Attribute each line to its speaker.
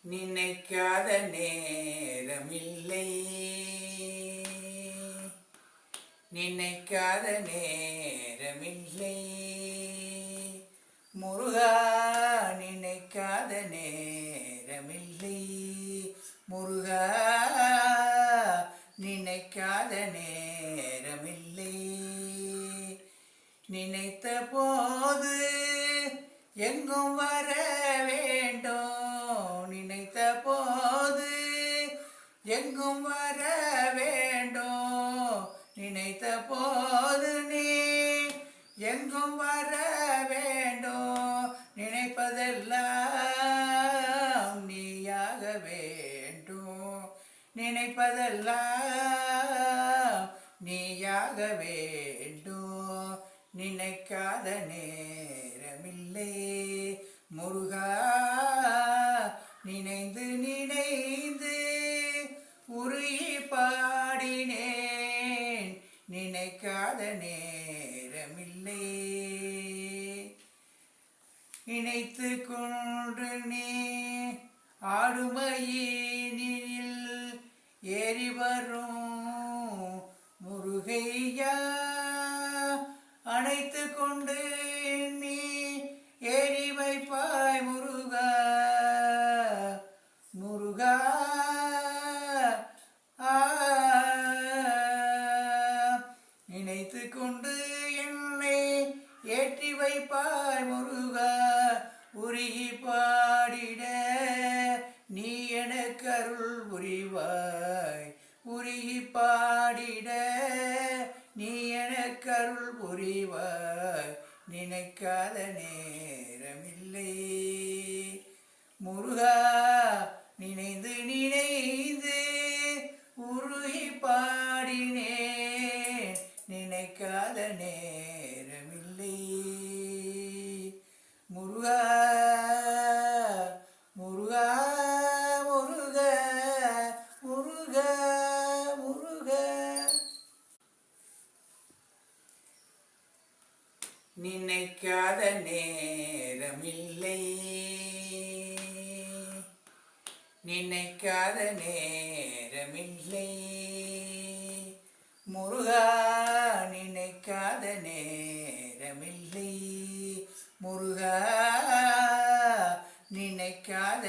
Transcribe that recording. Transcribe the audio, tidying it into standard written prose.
Speaker 1: நினைக்காத நேரமில்லை, நினைக்காத நேரமில்லை முருகா, நினைக்காத நேரமில்லை முருகா, நினைக்காத நேரமில்லை. நினைத்த போது எங்கும் வர வேண்டும், நினைத்த போது எங்கும் வர வேண்டும், நினைத்த போது நீ எங்கும் வர வேண்டும், நினைப்பதெல்லாம் நீயாக வேண்டும், நினைப்பதெல்லாம் நீயாக வேண்டும். நினைக்காத நேரமில்லை முருகா, நினைந்து நினைந்து உருகி பாடினேன், நினைக்காத நேரமில்லை. நினைத்து கொண்டு நீ ஆடுமையினில் ஏறி வரும் முருகையா, அணைத்து கொண்டு நீ ஏறி வைப்பாய் முருகா, முருகா நினைத்து கொண்டு என்னை ஏற்றி வைப்பாய் முருகா, உருகி பாடிட நீ எனக்கு அருள் புரிவாய், உருகி பாடிட நீ எனக்கு அருள் புரிவாய். நினைக்காத நேரமில்லை முருகா, நினைந்து நினைந்து உருகி பாடினேன், நினைக்காத நேரமில்லை முருகா, முருகா முருகா முருகா முருகா. நினைக்காத நேரமில்லை, நினைக்காத நேரமில்லை முருகா, நினைக்காத நேரமில்லை முருகா, நினைக்காத